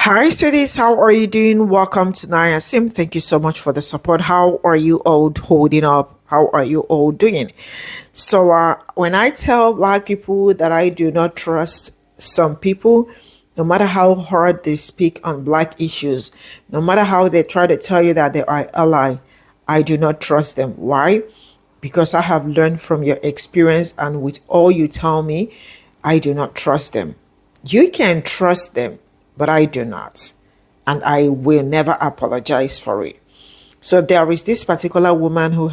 Hi, sweeties. How are you doing? Welcome to Naya Sim. Thank you so much for the support. How are you all holding up? How are you all doing? When I tell black people that I do not trust some people, no matter how hard they speak on black issues, no matter how they try to tell you that they are ally, I do not trust them. Why? Because I have learned from your experience, and with all you tell me, I do not trust them. You can trust them, but I do not. And I will never apologize for it. So there is this particular woman who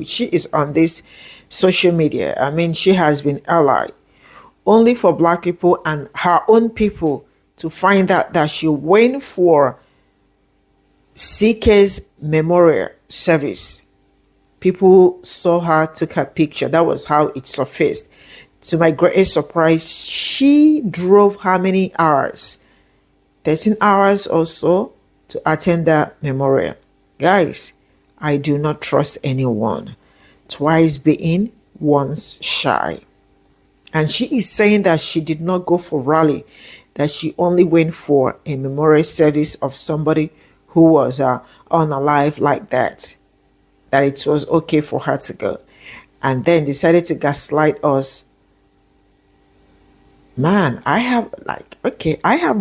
she is on this social media. I mean, she has been ally only for black people and her own people to find out that she went for CK's memorial service. People saw her, took her picture. That was how it surfaced. To my greatest surprise, she drove how many hours? 13 hours or so to attend the memorial. Guys, I do not trust anyone. Twice bitten, once shy. And she is saying that she did not go for rally, that she only went for a memorial service of somebody who was unalive like that it was okay for her to go. And then decided to gaslight us. Man, I have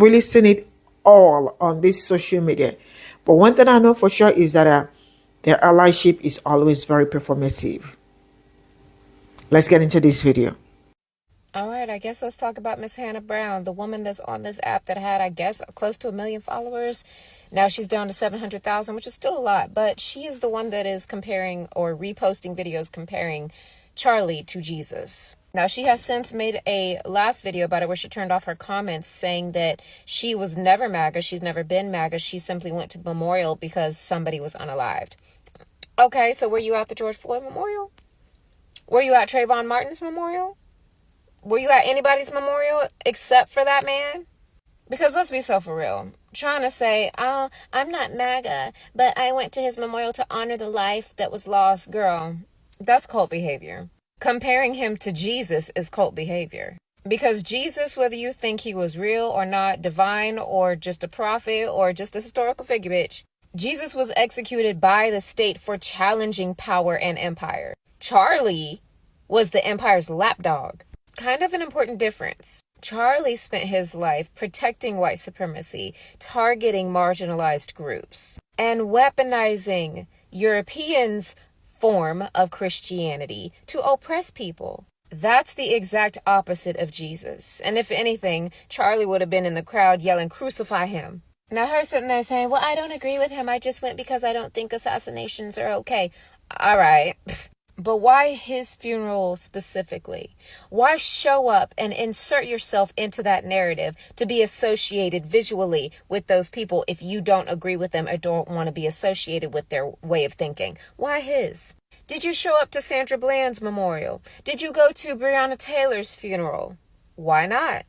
really seen it all on this social media. But one thing I know for sure is that their allyship is always very performative. Let's get into this video. All right, I guess let's talk about Miss Hannah Brown, the woman that's on this app that had, I guess, close to 1 million followers. Now she's down to 700,000, which is still a lot, but she is the one that is comparing or reposting videos comparing Charlie to Jesus. Now, she has since made a last video about it where she turned off her comments saying that she was never MAGA. She's never been MAGA. She simply went to the memorial because somebody was unalived. Okay, so were you at the George Floyd memorial? Were you at Trayvon Martin's memorial? Were you at anybody's memorial except for that man? Because let's be so for real. Trying to say, oh, I'm not MAGA, but I went to his memorial to honor the life that was lost. Girl, that's cult behavior. Comparing him to Jesus is cult behavior. Because Jesus, whether you think he was real or not, divine or just a prophet or just a historical figure, bitch, Jesus was executed by the state for challenging power and empire. Charlie was the empire's lapdog. Kind of an important difference. Charlie spent his life protecting white supremacy, targeting marginalized groups, and weaponizing Europeans' form of Christianity to oppress people. That's the exact opposite of Jesus. And if anything, Charlie would have been in the crowd yelling, "Crucify him." Now her sitting there saying, well, I don't agree with him. I just went because I don't think assassinations are okay. All right. But why his funeral specifically? Why show up and insert yourself into that narrative to be associated visually with those people if you don't agree with them or don't want to be associated with their way of thinking? Why his? Did you show up to Sandra Bland's memorial? Did you go to Breonna Taylor's funeral? Why not?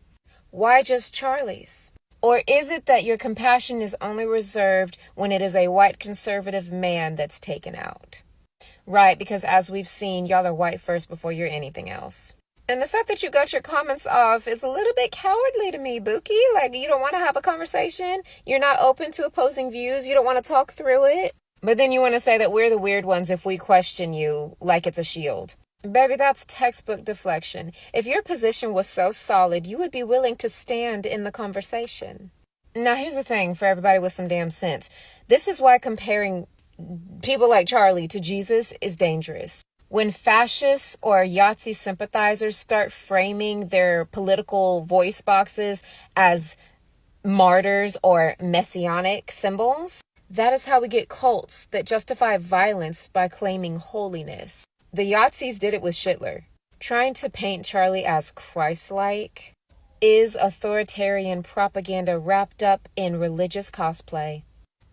Why just Charlie's? Or is it that your compassion is only reserved when it is a white conservative man that's taken out? Right, because as we've seen, y'all are white first before you're anything else. And the fact that you got your comments off is a little bit cowardly to me, Buki. Like, you don't want to have a conversation. You're not open to opposing views. You don't want to talk through it. But then you want to say that we're the weird ones if we question you like it's a shield. Baby, that's textbook deflection. If your position was so solid, you would be willing to stand in the conversation. Now, here's the thing for everybody with some damn sense. This is why comparing people like Charlie to Jesus is dangerous. When fascists or Yahtzee sympathizers start framing their political voice boxes as martyrs or messianic symbols, that is how we get cults that justify violence by claiming holiness. The Yahtzees did it with Schindler. Trying to paint Charlie as Christ-like is authoritarian propaganda wrapped up in religious cosplay.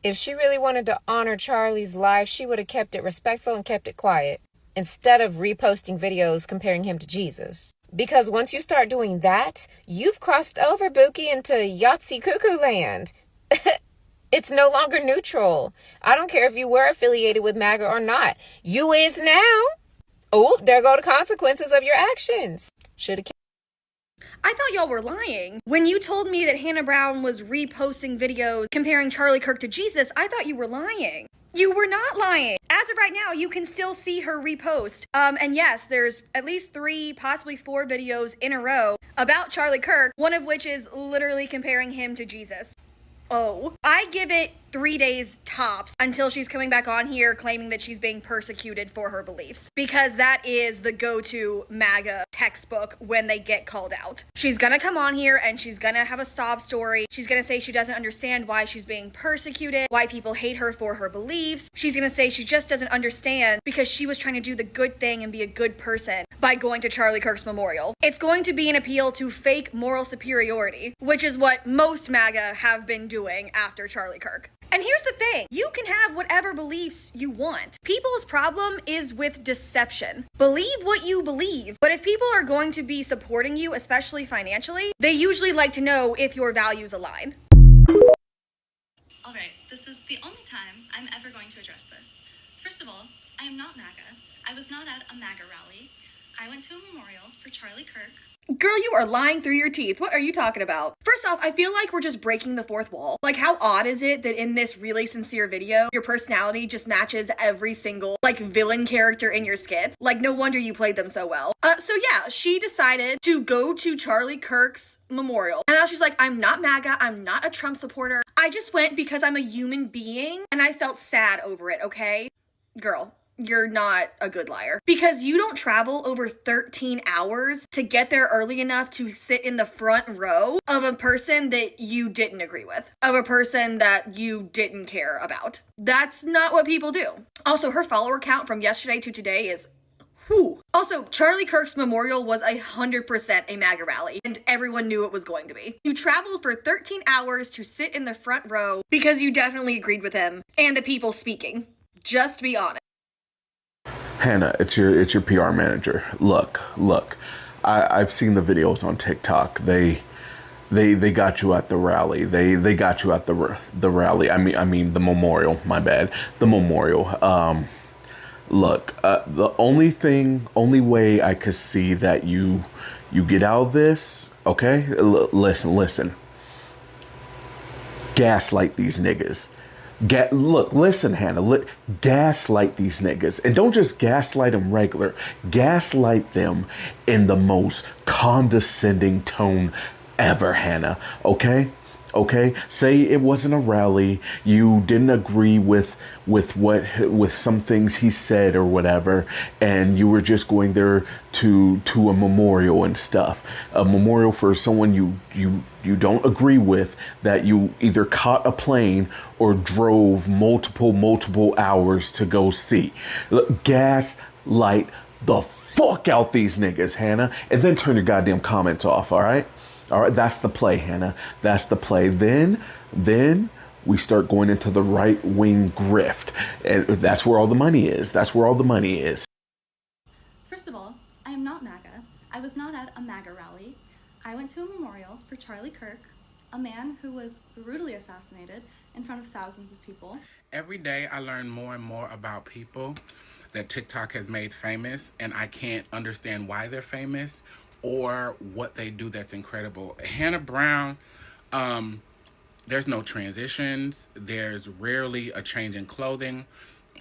If she really wanted to honor Charlie's life, she would have kept it respectful and kept it quiet, instead of reposting videos comparing him to Jesus. Because once you start doing that, you've crossed over, Buki, into Yahtzee cuckoo land. It's no longer neutral. I don't care if you were affiliated with MAGA or not. You is now. Oh, there go the consequences of your actions. Should have. I thought y'all were lying. When you told me that Hannah Brown was reposting videos comparing Charlie Kirk to Jesus, I thought you were lying. You were not lying. As of right now, you can still see her repost. And yes, there's at least 3, possibly 4 videos in a row about Charlie Kirk, one of which is literally comparing him to Jesus. Oh, I give it 3 days tops until she's coming back on here claiming that she's being persecuted for her beliefs, because that is the go-to MAGA textbook when they get called out. She's gonna come on here and she's gonna have a sob story. She's gonna say she doesn't understand why she's being persecuted, why people hate her for her beliefs. She's gonna say she just doesn't understand because she was trying to do the good thing and be a good person by going to Charlie Kirk's memorial. It's going to be an appeal to fake moral superiority, which is what most MAGA have been doing after Charlie Kirk. And here's the thing, you can have whatever beliefs you want. People's problem is with deception. Believe what you believe, but if people are going to be supporting you, especially financially, they usually like to know if your values align. Alright, this is the only time I'm ever going to address this. First of all, I am not MAGA. I was not at a MAGA rally. I went to a memorial for Charlie Kirk. Girl, you are lying through your teeth. What are you talking about? First off, I feel like we're just breaking the fourth wall. Like, how odd is it that in this really sincere video, your personality just matches every single, like, villain character in your skits? Like, no wonder you played them so well. So yeah, she decided to go to Charlie Kirk's memorial. And now she's like, I'm not MAGA, I'm not a Trump supporter. I just went because I'm a human being and I felt sad over it, okay? Girl, you're not a good liar. Because you don't travel over 13 hours to get there early enough to sit in the front row of a person that you didn't agree with, of a person that you didn't care about. That's not what people do. Also, her follower count from yesterday to today is whew. Also, Charlie Kirk's memorial was 100% a MAGA rally, and everyone knew it was going to be. You traveled for 13 hours to sit in the front row because you definitely agreed with him and the people speaking. Just be honest. Hannah, it's your PR manager. Look. I've seen the videos on TikTok. They got you at the rally. They got you at the rally. I mean the memorial. My bad. The memorial. Look. The only way I could see that you get out of this. Okay. Listen. Gaslight these niggas. Listen, Hannah, gaslight these niggas. And don't just gaslight them regular. Gaslight them in the most condescending tone ever, Hannah. Okay? Say it wasn't a rally. You didn't agree with some things he said or whatever, and you were just going there to a memorial and stuff. A memorial for someone you don't agree with, that you either caught a plane or drove multiple hours to go see. Gaslight the fuck out these niggas, Hannah, and then turn your goddamn comments off, all right? All right, that's the play, Hannah. That's the play. Then we start going into the right-wing grift. And that's where all the money is. That's where all the money is. First of all, I am not MAGA. I was not at a MAGA rally. I went to a memorial for Charlie Kirk, a man who was brutally assassinated in front of thousands of people. Every day I learn more and more about people that TikTok has made famous, and I can't understand why they're famous or what they do that's incredible. Hannah Brown, there's no transitions. There's rarely a change in clothing.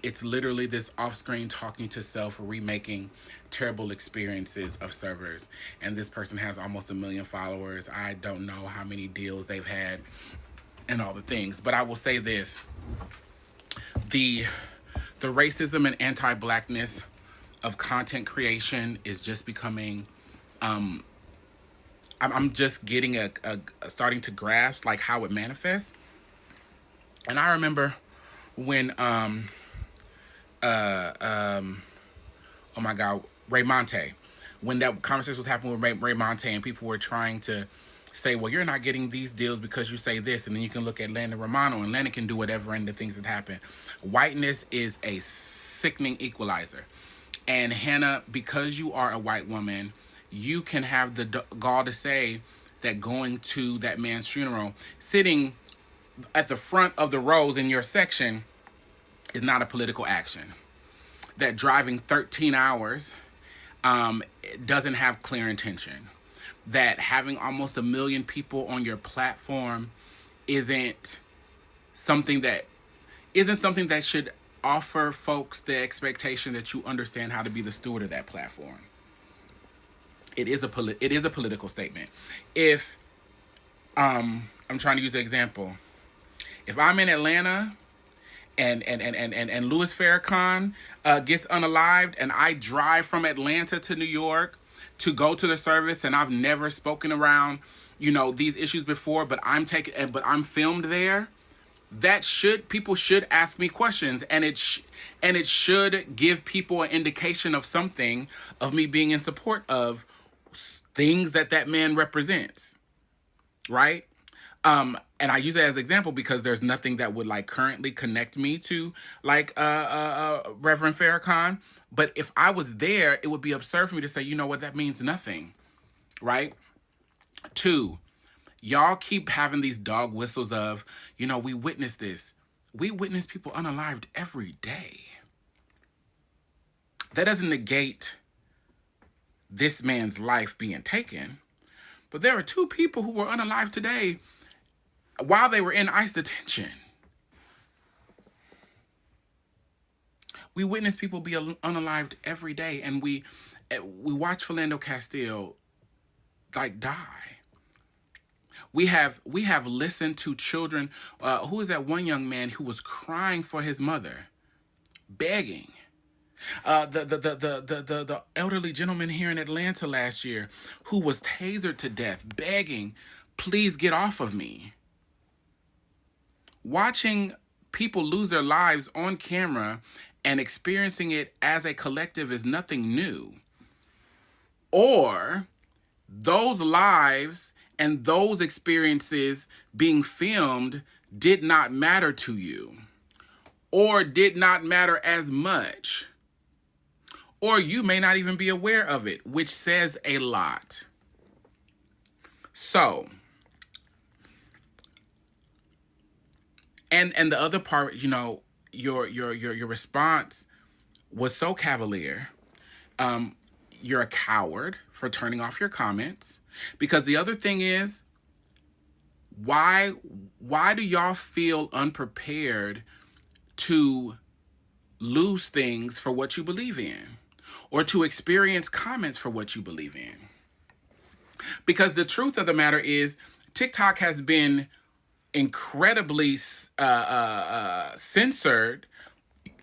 It's literally this off-screen talking to self, remaking terrible experiences of servers. And this person has almost 1 million followers. I don't know how many deals they've had and all the things. But I will say this. The racism and anti-blackness of content creation is just becoming... I'm just getting starting to grasp like how it manifests. And I remember when oh my God, Ray Monte, when that conversation was happening with Ray Monte, and people were trying to say, well, you're not getting these deals because you say this, and then you can look at Landon Romano, and Landon can do whatever, and the things that happen. Whiteness is a sickening equalizer. And Hannah, because you are a white woman, you can have the gall to say that going to that man's funeral, sitting at the front of the rows in your section, is not a political action. That driving 13 hours doesn't have clear intention. that having almost 1 million people on your platform isn't something that should offer folks the expectation that you understand how to be the steward of that platform. It is a political statement. If I'm trying to use an example, if I'm in Atlanta and Louis Farrakhan gets unalived, and I drive from Atlanta to New York to go to the service, and I've never spoken around, these issues before, but I'm filmed there. People should ask me questions, and it should give people an indication of something, of me being in support of things that man represents, right? And I use it as an example because there's nothing that would like currently connect me to like Reverend Farrakhan. But if I was there, it would be absurd for me to say, you know what, that means nothing, right? 2, y'all keep having these dog whistles of, we witness this. We witness people unalived every day. That doesn't negate this man's life being taken. But there are 2 people who were unalived today while they were in ICE detention. We witness people be unalived every day, and we watch Philando Castile like die. We have listened to children. Who is that one young man who was crying for his mother, begging? The elderly gentleman here in Atlanta last year who was tasered to death, begging, please get off of me. Watching people lose their lives on camera and experiencing it as a collective is nothing new. Or those lives and those experiences being filmed did not matter to you, or did not matter as much, or you may not even be aware of it, which says a lot. So, and the other part, your response was so cavalier. You're a coward for turning off your comments. Because the other thing is, why do y'all feel unprepared to lose things for what you believe in, or to experience comments for what you believe in? Because the truth of the matter is, TikTok has been incredibly censored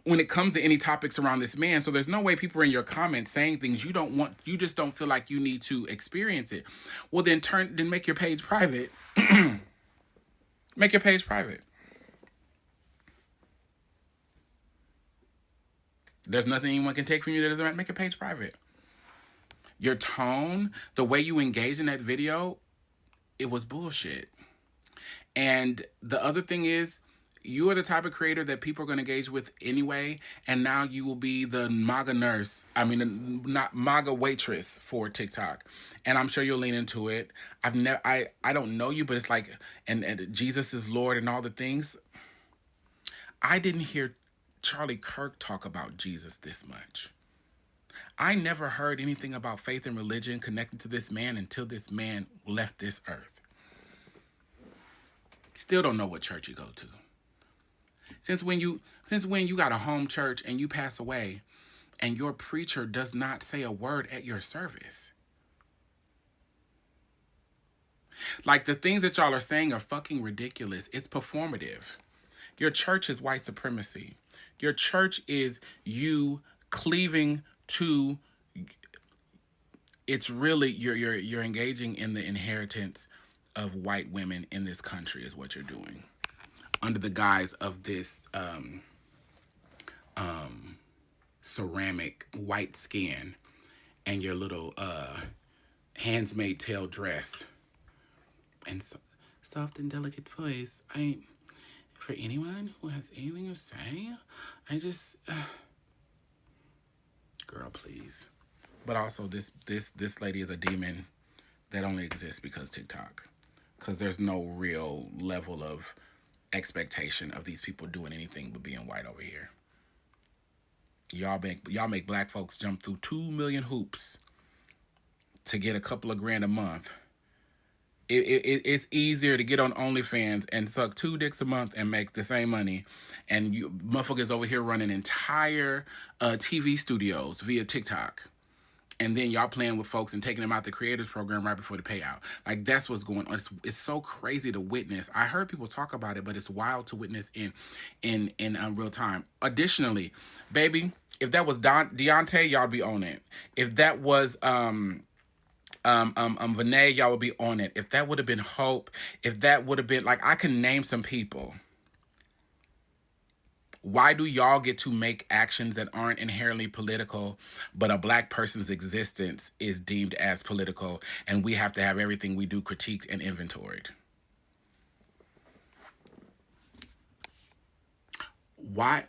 when it comes to any topics around this man. So there's no way people are in your comments saying things you don't want. You just don't feel like you need to experience it. Well, then make your page private. Make your page private. There's nothing anyone can take from you that doesn't matter. Make your page private. Your tone, the way you engage in that video, it was bullshit. And the other thing is, you are the type of creator that people are going to engage with anyway, and now you will be the MAGA not MAGA waitress for TikTok, and I'm sure you'll lean into it. I don't know you, but it's like, and Jesus is Lord and all the things. I didn't hear Charlie Kirk talk about Jesus this much. I never heard anything about faith and religion connected to this man until this man left this earth. Still don't know what church you go to. Since when you got a home church and you pass away and your preacher does not say a word at your service? Like, the things that y'all are saying are fucking ridiculous. It's performative. Your church is white supremacy. Your church is you cleaving to, it's really, you're engaging in the inheritance of white women in this country is what you're doing, under the guise of this ceramic white skin and your little handsmaid tail dress and soft and delicate voice. For anyone who has anything to say, I just girl, please. But also, this lady is a demon that only exists because TikTok. Because there's no real level of expectation of these people doing anything but being white over here. Y'all make black folks jump through 2 million hoops to get a couple of grand a month. It's easier to get on OnlyFans and suck 2 dicks a month and make the same money. And you motherfuckers over here running entire TV studios via TikTok. And then y'all playing with folks and taking them out the creators program right before the payout. Like, that's what's going on. It's so crazy to witness. I heard people talk about it, but it's wild to witness in real time. Additionally, baby, if that was Deontay, y'all be on it. If that was Vinay, y'all would be on it. If that would have been Hope, if that would have been, like, I can name some people. Why do y'all get to make actions that aren't inherently political, but a black person's existence is deemed as political, and we have to have everything we do critiqued and inventoried? Why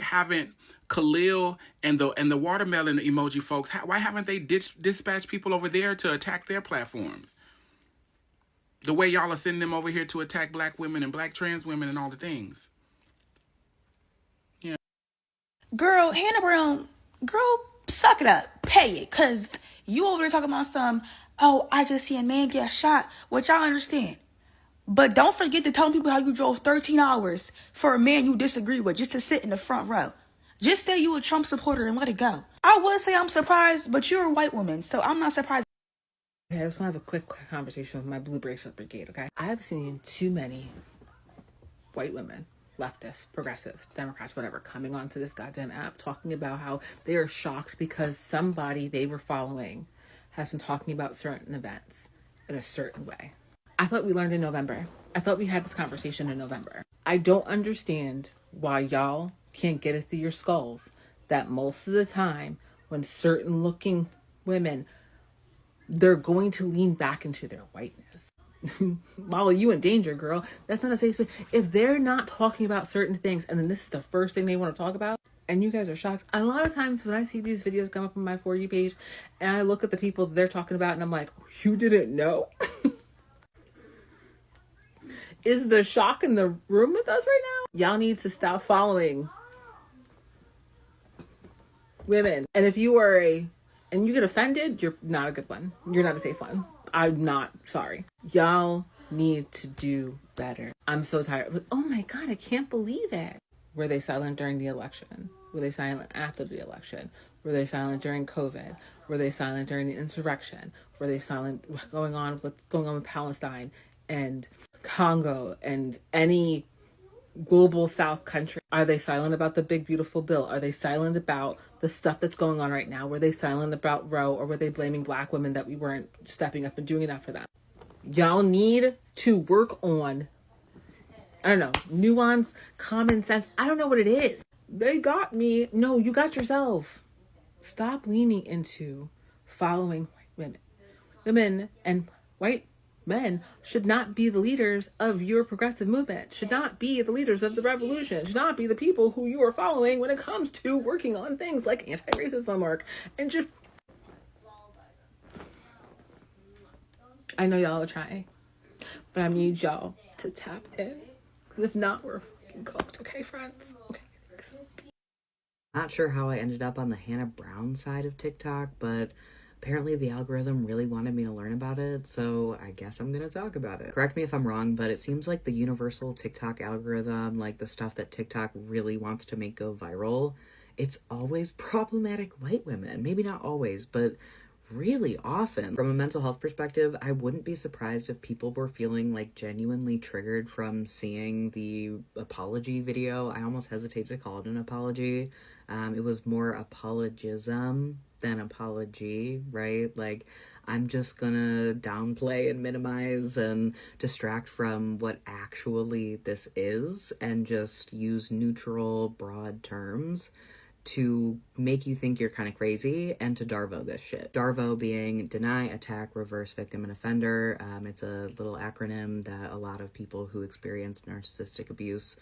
haven't Khalil and the watermelon emoji folks, why haven't they dispatched people over there to attack their platforms? The way y'all are sending them over here to attack black women and black trans women and all the things. Yeah. Girl, Hannah Brown, girl, suck it up. Pay it. Because you over there talking about some, oh, I just see a man get shot, which I understand. But don't forget to tell people how you drove 13 hours for a man you disagree with just to sit in the front row. Just say you a Trump supporter and let it go. I would say I'm surprised, but you're a white woman, so I'm not surprised. Okay, I just want to have a quick conversation with my blue bracelet brigade, okay? I've seen too many white women, leftists, progressives, Democrats, whatever, coming onto this goddamn app talking about how they are shocked because somebody they were following has been talking about certain events in a certain way. I thought we learned in November. I thought we had this conversation in November. I don't understand why y'all can't get it through your skulls that most of the time when certain looking women, they're going to lean back into their whiteness. Molly, you in danger, girl. That's not a safe space. If they're not talking about certain things and then this is the first thing they want to talk about and you guys are shocked. A lot of times when I see these videos come up on my For You page and I look at the people that they're talking about and I'm like, you didn't know? Is the shock in the room with us right now? Y'all need to stop following women. And if you are and you get offended, you're not a good one. You're not a safe one. I'm not sorry. Y'all need to do better. I'm so tired. Like, oh my God, I can't believe it. Were they silent during the election? Were they silent after the election? Were they silent during COVID? Were they silent during the insurrection? Were they silent what's going on with Palestine and Congo and any global South country? Are they silent about the big beautiful bill? Are they silent about the stuff that's going on right now? Were they silent about Roe, or were they blaming black women that we weren't stepping up and doing enough for them? Y'all need to work on, I don't know, nuance, common sense. I don't know what it is. They got me. No, you got yourself. Stop leaning into following white women. Women and white men should not be the leaders of your progressive movement, should not be the leaders of the revolution, should not be the people who you are following when it comes to working on things like anti-racism work. And just, I know y'all are trying, but I need y'all to tap in, because if not, we're fucking cooked. Okay, friends? Okay, thanks. Not sure how I ended up on the Hannah Brown side of TikTok, but apparently the algorithm really wanted me to learn about it, so I guess I'm gonna talk about it. Correct me if I'm wrong, but it seems like the universal TikTok algorithm, like the stuff that TikTok really wants to make go viral, it's always problematic white women. Maybe not always, but really often. From a mental health perspective, I wouldn't be surprised if people were feeling like genuinely triggered from seeing the apology video. I almost hesitated to call it an apology. It was more apologism than apology, right? Like, I'm just gonna downplay and minimize and distract from what actually this is and just use neutral, broad terms to make you think you're kind of crazy and to DARVO this shit. DARVO being deny, attack, reverse, victim, and offender. It's a little acronym that a lot of people who experience narcissistic abuse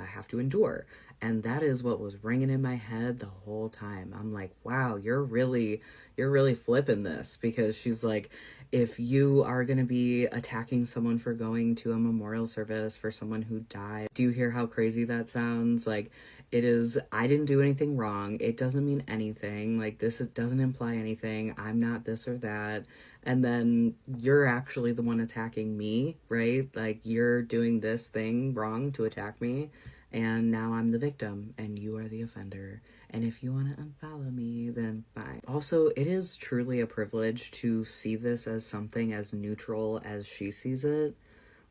have to endure. And that is what was ringing in my head the whole time. I'm like, wow, you're really flipping this, because she's like, if you are going to be attacking someone for going to a memorial service for someone who died, do you hear how crazy that sounds? Like, it is, I didn't do anything wrong. It doesn't mean anything. Like, this doesn't imply anything. I'm not this or that. And then you're actually the one attacking me, right? Like, you're doing this thing wrong to attack me. And now I'm the victim and you are the offender. And if you want to unfollow me, then fine. Also, it is truly a privilege to see this as something as neutral as she sees it.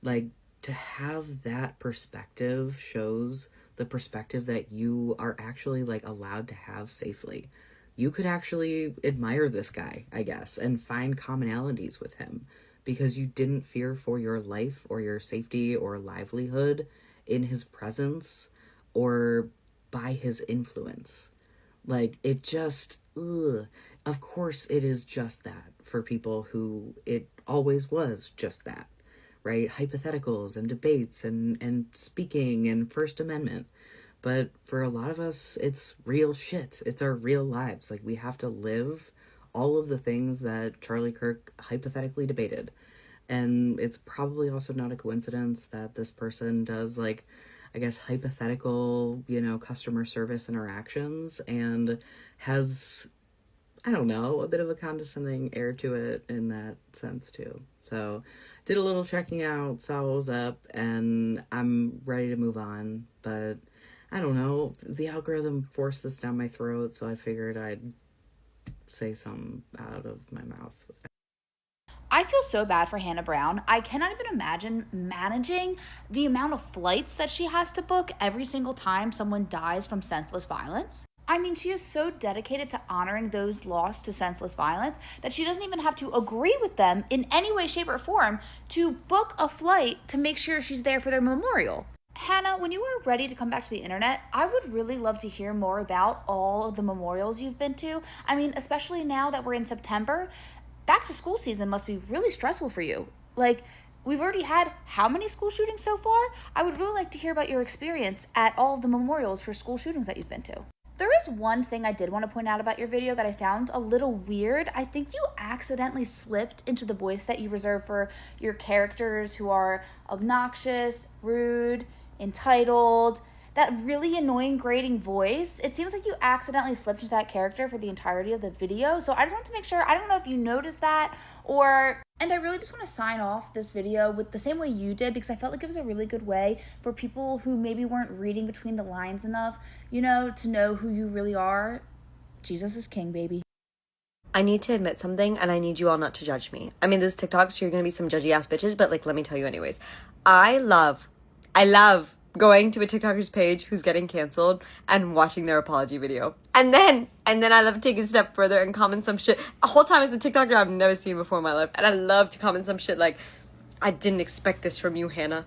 Like, to have that perspective shows the perspective that you are actually, like, allowed to have safely. You could actually admire this guy, I guess, and find commonalities with him because you didn't fear for your life or your safety or livelihood in his presence or by his influence. Like, it just, of course it is just that for people who it always was just that, right? Hypotheticals and debates and speaking and First Amendment. But for a lot of us, it's real shit. It's our real lives. Like, we have to live all of the things that Charlie Kirk hypothetically debated. And it's probably also not a coincidence that this person does, like, I guess, hypothetical, customer service interactions and has, I don't know, a bit of a condescending air to it in that sense, too. So, did a little checking out, saw what was up, and I'm ready to move on. But, I don't know, the algorithm forced this down my throat, so I figured I'd say something out of my mouth. I feel so bad for Hannah Brown. I cannot even imagine managing the amount of flights that she has to book every single time someone dies from senseless violence. I mean, she is so dedicated to honoring those lost to senseless violence that she doesn't even have to agree with them in any way, shape, or form to book a flight to make sure she's there for their memorial. Hannah, when you are ready to come back to the internet, I would really love to hear more about all of the memorials you've been to. I mean, especially now that we're in September, back to school season must be really stressful for you. Like, we've already had how many school shootings so far? I would really like to hear about your experience at all of the memorials for school shootings that you've been to. There is one thing I did want to point out about your video that I found a little weird. I think you accidentally slipped into the voice that you reserve for your characters who are obnoxious, rude, entitled, that really annoying grating voice. It seems like you accidentally slipped into that character for the entirety of the video. So I just want to make sure, I don't know if you noticed that and I really just want to sign off this video with the same way you did, because I felt like it was a really good way for people who maybe weren't reading between the lines enough, to know who you really are. Jesus is king, baby. I need to admit something, and I need you all not to judge me. I mean, this is TikTok, so you're gonna be some judgy ass bitches, but let me tell you anyways. I love going to a TikToker's page who's getting canceled and watching their apology video. And then I love to take it a step further and comment some shit. A whole time as a TikToker I've never seen before in my life. And I love to comment some shit like, I didn't expect this from you, Hannah.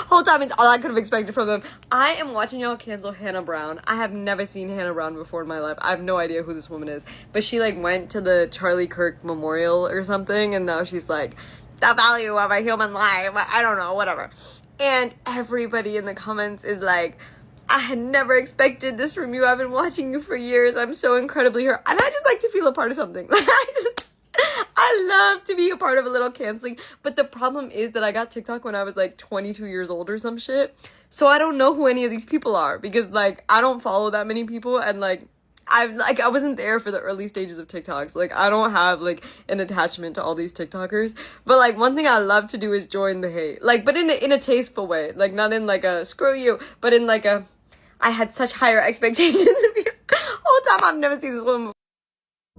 Whole time it's all I could have expected from them. I am watching y'all cancel Hannah Brown. I have never seen Hannah Brown before in my life. I have no idea who this woman is. But she went to the Charlie Kirk memorial or something, and now she's like, the value of a human life. I don't know, whatever. And everybody in the comments is like, I had never expected this from you. I've been watching you for years. I'm so incredibly hurt. And I just like to feel a part of something. I love to be a part of a little canceling. But the problem is that I got TikTok when I was 22 years old or some shit. So I don't know who any of these people are because I don't follow that many people, and I wasn't there for the early stages of TikToks. I don't have an attachment to all these TikTokers. But one thing I love to do is join the hate. But in a tasteful way. Not in a screw you, but in a I had such higher expectations of you. Whole time I've never seen this woman before.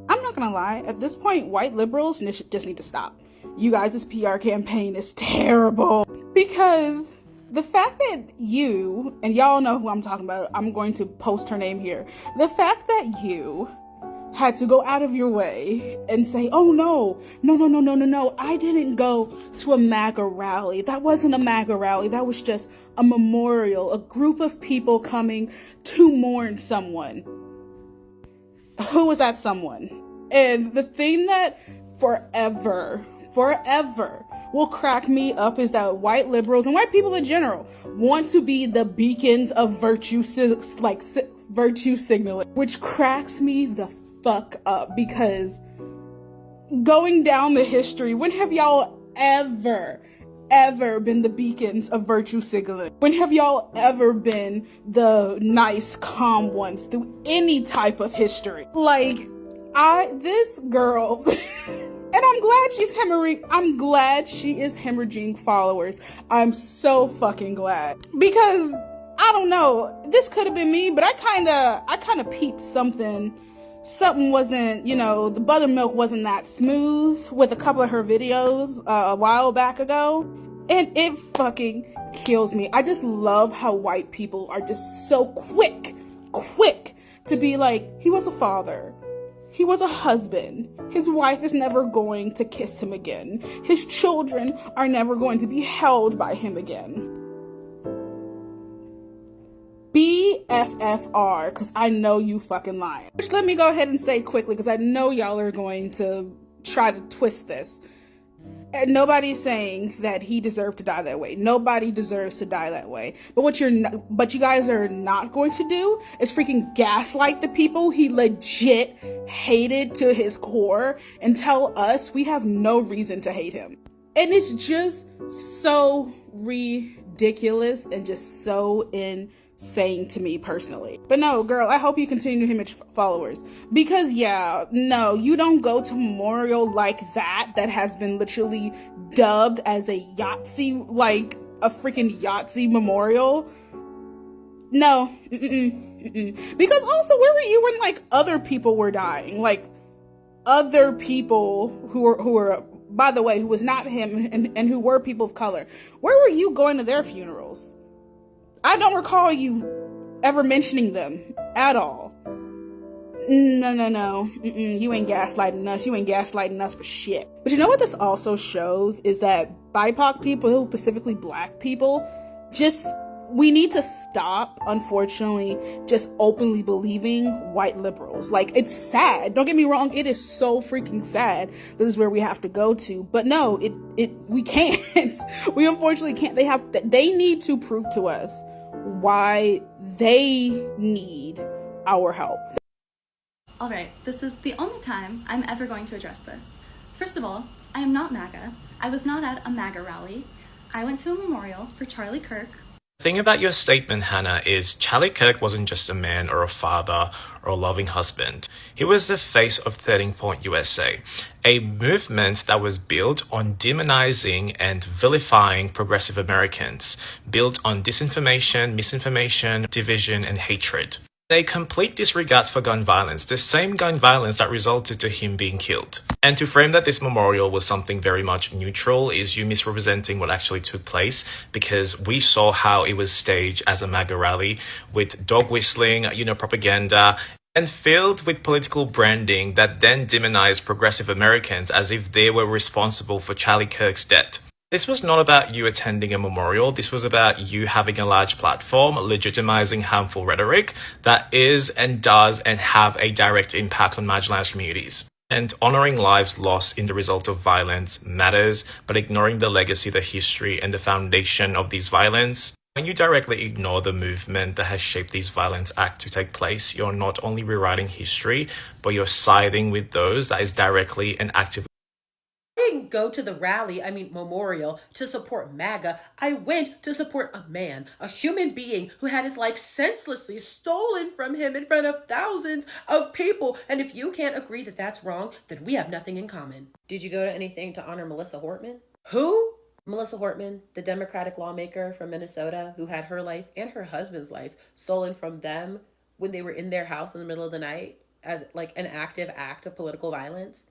I'm not gonna lie, at this point, white liberals just need to stop. You guys' PR campaign is terrible. Because the fact that you, and y'all know who I'm talking about, I'm going to post her name here. The fact that you had to go out of your way and say, oh no, I didn't go to a MAGA rally. That wasn't a MAGA rally. That was just a memorial, a group of people coming to mourn someone. Who was that someone? And the thing that forever will crack me up is that white liberals and white people in general want to be the beacons of virtue signaling, which cracks me the fuck up, because going down the history, when have y'all ever been the beacons of virtue signaling? When have y'all ever been the nice, calm ones through any type of history? Like, this girl, and I'm glad she is hemorrhaging followers. I'm so fucking glad. Because, I don't know, this could have been me, but I kinda peeped something wasn't, the buttermilk wasn't that smooth with a couple of her videos a while back ago. And it fucking kills me. I just love how white people are just so quick to be like, he was a father. He was a husband. His wife is never going to kiss him again. His children are never going to be held by him again. BFFR, because I know you fucking lying. Which let me go ahead and say quickly, because I know y'all are going to try to twist this. And nobody's saying that he deserved to die that way. Nobody deserves to die that way. But you guys are not going to do is freaking gaslight the people he legit hated to his core and tell us we have no reason to hate him. And it's just so ridiculous and just so insane to me personally. But no, girl, I hope you continue to image followers, because no, you don't go to memorial like that has been literally dubbed as a Yahtzee, like a freaking Yahtzee memorial. No, because also, where were you when like other people were dying, like other people who were by the way, who was not him and who were people of color? Where were you going to their funerals? I don't recall you ever mentioning them at all. No. You ain't gaslighting us. You ain't gaslighting us for shit. But you know what this also shows is that BIPOC people, specifically black people, we need to stop, unfortunately, just openly believing white liberals. Like, it's sad. Don't get me wrong. It is so freaking sad. This is where we have to go to. But no, we can't. We unfortunately can't. They need to prove to us why they need our help. Alright, this is the only time I'm ever going to address this. First of all, I am not MAGA. I was not at a MAGA rally. I went to a memorial for Charlie Kirk. The thing about your statement, Hannah, is Charlie Kirk wasn't just a man or a father or a loving husband. He was the face of 13 Point USA, a movement that was built on demonizing and vilifying progressive Americans, built on disinformation, misinformation, division, and hatred. A complete disregard for gun violence, the same gun violence that resulted to him being killed. And to frame that this memorial was something very much neutral is you misrepresenting what actually took place, because we saw how it was staged as a MAGA rally with dog whistling, propaganda, and filled with political branding that then demonized progressive Americans as if they were responsible for Charlie Kirk's death. This was not about you attending a memorial. This was about you having a large platform, legitimizing harmful rhetoric that is and does and have a direct impact on marginalized communities. And honoring lives lost in the result of violence matters, but ignoring the legacy, the history, and the foundation of these violence. When you directly ignore the movement that has shaped these violence acts to take place, you're not only rewriting history, but you're siding with those that is directly and actively. I didn't go to the memorial, to support MAGA. I went to support a man, a human being who had his life senselessly stolen from him in front of thousands of people. And if you can't agree that that's wrong, then we have nothing in common. Did you go to anything to honor Melissa Hortman? Who? Melissa Hortman, the Democratic lawmaker from Minnesota who had her life and her husband's life stolen from them when they were in their house in the middle of the night as like an active act of political violence.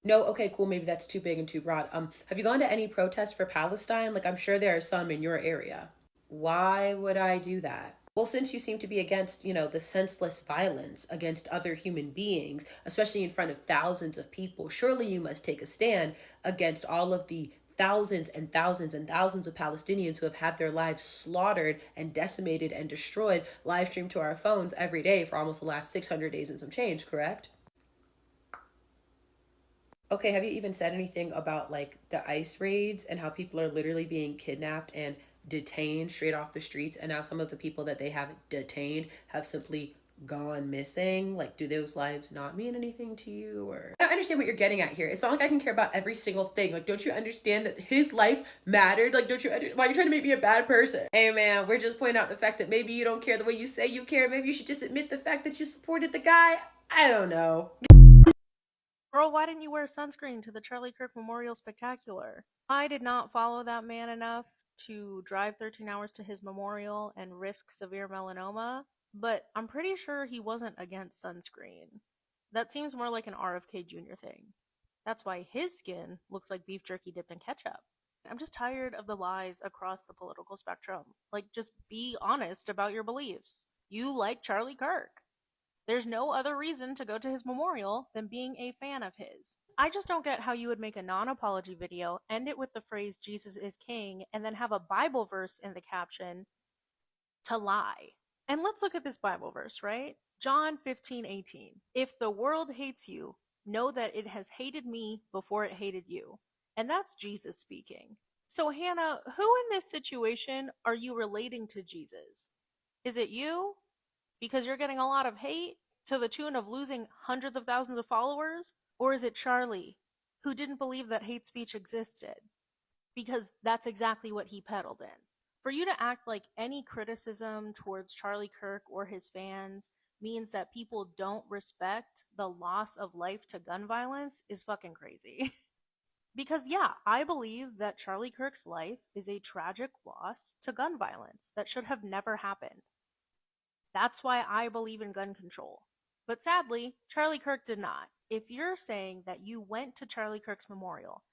No, okay, cool, maybe that's too big and too broad. Have you gone to any protests for Palestine? Like, I'm sure there are some in your area. Why would I do that? Well, since you seem to be against, the senseless violence against other human beings, especially in front of thousands of people, surely you must take a stand against all of the thousands and thousands and thousands of Palestinians who have had their lives slaughtered and decimated and destroyed, live streamed to our phones every day for almost the last 600 days and some change, correct? Okay, have you even said anything about like the ICE raids and how people are literally being kidnapped and detained straight off the streets, and now some of the people that they have detained have simply gone missing? Like, do those lives not mean anything to you? Or I don't understand what you're getting at here. It's not like I can care about every single thing. Like, don't you understand that his life mattered? Like, don't you why are you trying to make me a bad person? Hey man, we're just pointing out the fact that maybe you don't care the way you say you care. Maybe you should just admit the fact that you supported the guy. I don't know. Girl, why didn't you wear sunscreen to the Charlie Kirk Memorial Spectacular? I did not follow that man enough to drive 13 hours to his memorial and risk severe melanoma, but I'm pretty sure he wasn't against sunscreen. That seems more like an RFK Jr. thing. That's why his skin looks like beef jerky dipped in ketchup. I'm just tired of the lies across the political spectrum. Like, just be honest about your beliefs. You like Charlie Kirk. There's no other reason to go to his memorial than being a fan of his. I just don't get how you would make a non-apology video, end it with the phrase Jesus is king, and then have a Bible verse in the caption to lie. And let's look at this Bible verse, right? John 15:18. If the world hates you, know that it has hated me before it hated you. And that's Jesus speaking. So Hannah, who in this situation are you relating to Jesus? Is it you? Because you're getting a lot of hate to the tune of losing hundreds of thousands of followers? Or is it Charlie, who didn't believe that hate speech existed? Because that's exactly what he peddled in. For you to act like any criticism towards Charlie Kirk or his fans means that people don't respect the loss of life to gun violence is fucking crazy. Because, yeah, I believe that Charlie Kirk's life is a tragic loss to gun violence that should have never happened. That's why I believe in gun control. But sadly, Charlie Kirk did not. If you're saying that you went to Charlie Kirk's memorial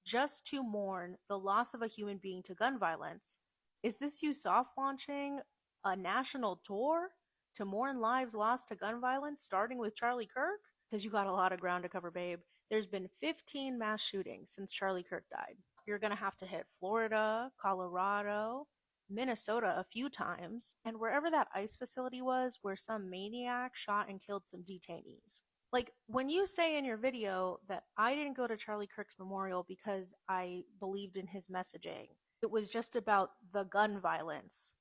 just to mourn the loss of a human being to gun violence, is this you soft launching a national tour to mourn lives lost to gun violence, starting with Charlie Kirk? Because you got a lot of ground to cover, babe. There's been 15 mass shootings since Charlie Kirk died. You're going to have to hit Florida, Colorado, Minnesota a few times, and wherever that ICE facility was where some maniac shot and killed some detainees. Like, when you say in your video that I didn't go to Charlie Kirk's memorial because I believed in his messaging, it was just about the gun violence.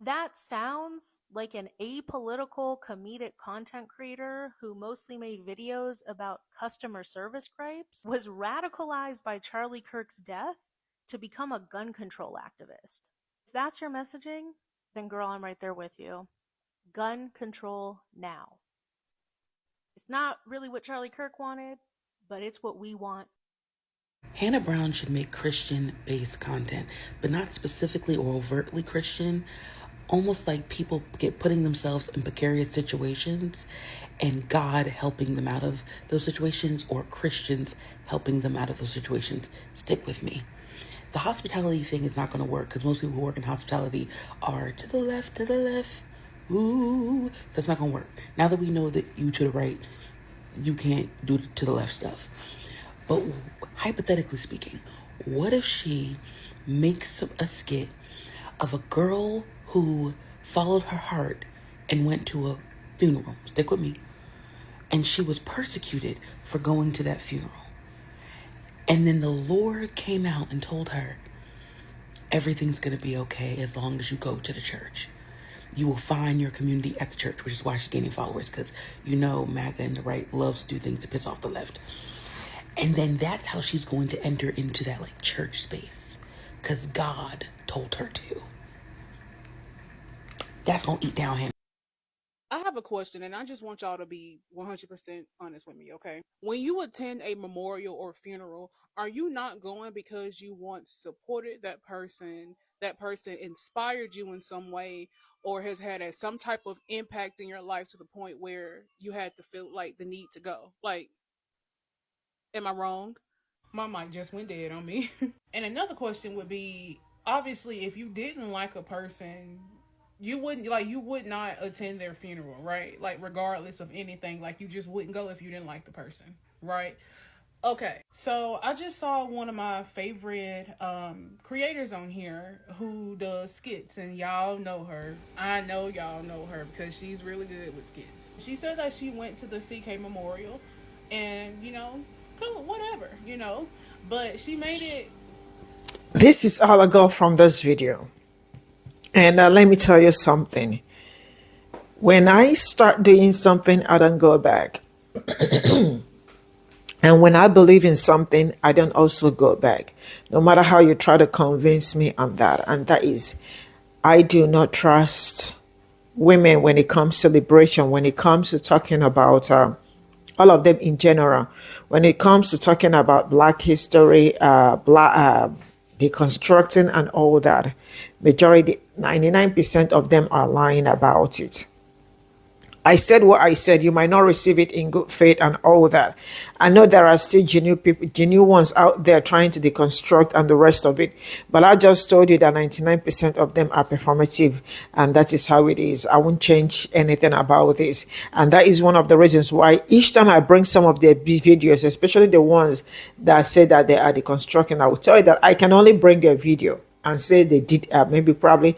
That sounds like an apolitical comedic content creator who mostly made videos about customer service gripes, was radicalized by Charlie Kirk's death to become a gun control activist. If that's your messaging, then girl, I'm right there with you. Gun control now. It's not really what Charlie Kirk wanted, but it's what we want. Hannah Brown should make Christian-based content, but not specifically or overtly Christian. Almost like people get putting themselves in precarious situations and God helping them out of those situations, or Christians helping them out of those situations. Stick with me. The hospitality thing is not going to work because most people who work in hospitality are to the left, ooh. That's not going to work. Now that we know that you to the right, you can't do to the left stuff. But hypothetically speaking, what if she makes a skit of a girl who followed her heart and went to a funeral? Stick with me. And she was persecuted for going to that funeral. And then the Lord came out and told her, everything's going to be okay as long as you go to the church. You will find your community at the church, which is why she's gaining followers, because you know MAGA and the right loves to do things to piss off the left. And then that's how she's going to enter into that like church space, because God told her to. That's going to eat down him. I have a question, and I just want y'all to be 100% honest with me, okay? When you attend a memorial or funeral, are you not going because you once supported that person inspired you in some way, or has had some type of impact in your life to the point where you had to feel like the need to go? Like, am I wrong? My mic just went dead on me. And another question would be, obviously, if you didn't like a person, you would not attend their funeral, right? Like, regardless of anything, like, you just wouldn't go if you didn't like the person, right? Okay, so I just saw one of my favorite creators on here who does skits, and y'all know her. I know y'all know her because she's really good with skits. She said that she went to the CK Memorial, and cool, whatever, you know. But she made it. This is all I got from this video. And let me tell you something. When I start doing something, I don't go back. And when I believe in something, I don't also go back. No matter how you try to convince me on that. And that is, I do not trust women when it comes to liberation, when it comes to talking about all of them in general, when it comes to talking about Black history, deconstructing and all that. Majority, 99% of them are lying about it. I said what I said. You might not receive it in good faith and all that. I know there are still genuine people, genuine ones out there trying to deconstruct and the rest of it. But I just told you that 99% of them are performative, and that is how it is. I won't change anything about this. And that is one of the reasons why each time I bring some of their videos, especially the ones that say that they are deconstructing, I will tell you that I can only bring their video and say they did, maybe probably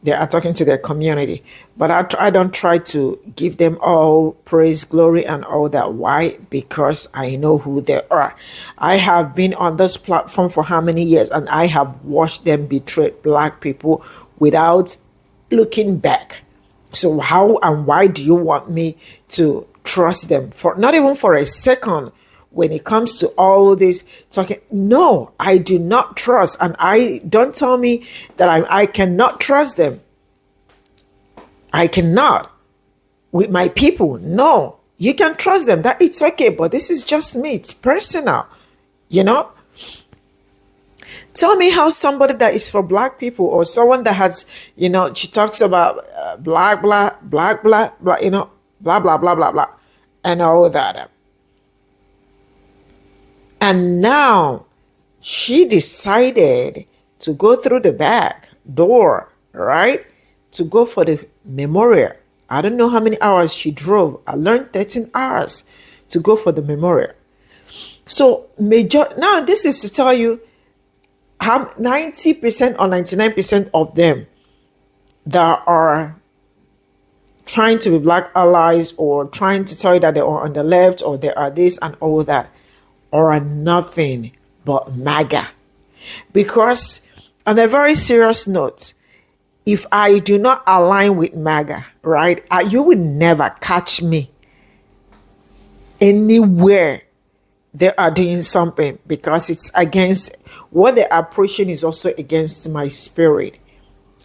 they are talking to their community. But I don't try to give them all praise, glory, and all that. Why? Because I know who they are. I have been on this platform for how many years, and I have watched them betray Black people without looking back. So how and why do you want me to trust them? For not even for a second. When it comes to all this talking, no, I do not trust. And I don't tell me that I cannot trust them. I cannot. With my people, no. You can trust them. That it's okay, but this is just me. It's personal. You know? Tell me how somebody that is for Black people, or someone that has, you know, she talks about black, blah, you know, blah, blah, blah, blah, blah, and all that. And now she decided to go through the back door, right? To go for the memorial. I don't know how many hours she drove. I learned 13 hours to go for the memorial. So now this is to tell you how 90% or 99% of them that are trying to be Black allies or trying to tell you that they are on the left or they are this and all that are nothing but MAGA. Because on a very serious note, if I do not align with MAGA, right, you will never catch me anywhere they are doing something, because it's against what they are preaching, is also against my spirit.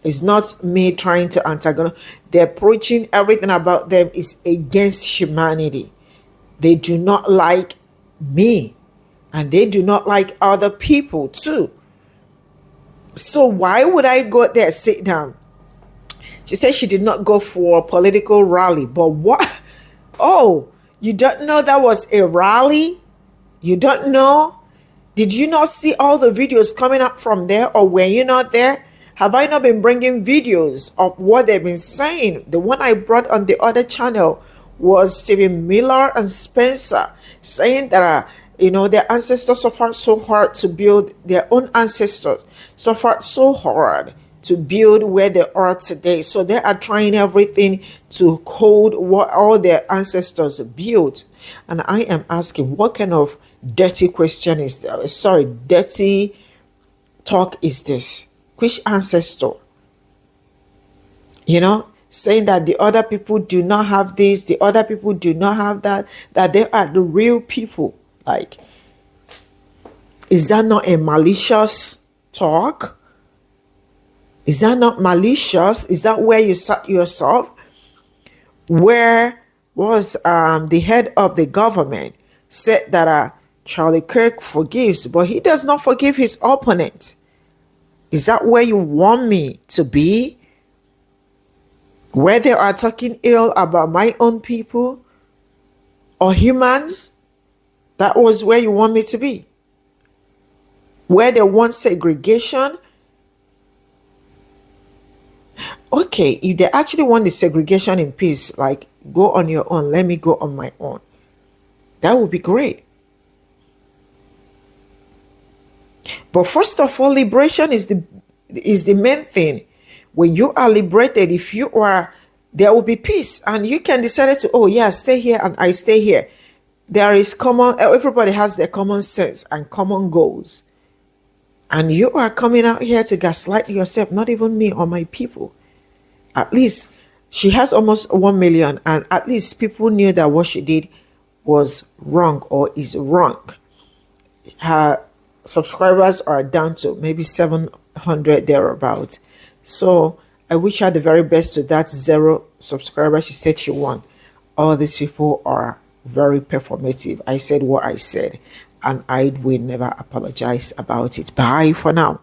It's not me trying to antagonize. They're preaching, everything about them is against humanity. They do not like me, and they do not like other people too. So why would I go there, sit down? She said she did not go for a political rally, but what? Oh, you don't know that was a rally? You don't know? Did you not see all the videos coming up from there, or were you not there? Have I not been bringing videos of what they've been saying? The one I brought on the other channel was Stephen Miller and Spencer saying that you know, their ancestors suffered so hard to build, their own ancestors suffered so hard to build where they are today. So they are trying everything to hold what all their ancestors built. And I am asking, what kind of dirty question is that? Sorry, dirty talk is this? Which ancestor? You know, saying that the other people do not have this, the other people do not have that, that they are the real people. Like, is that not a malicious talk? Is that not malicious? Is that where you sat yourself? Where was the head of the government said that Charlie Kirk forgives, but he does not forgive his opponent? Is that where you want me to be? Where they are talking ill about my own people or humans? That was where you want me to be. Where they want segregation. Okay, if they actually want the segregation in peace, like, go on your own, let me go on my own. That would be great. But first of all, liberation is the main thing. When you are liberated, if you are, there will be peace. And you can decide to, oh yeah, stay here and I stay here. there is common, everybody has their common sense and common goals. And you are coming out here to gaslight yourself, not even me or my people. At least she has almost 1 million, and at least people knew that what she did was wrong or is wrong. Her subscribers are down to maybe 700 thereabouts. So I wish her the very best to that 0 subscriber she said she won. All these people are very performative. I said what I said, and I will never apologize about it. Bye for now.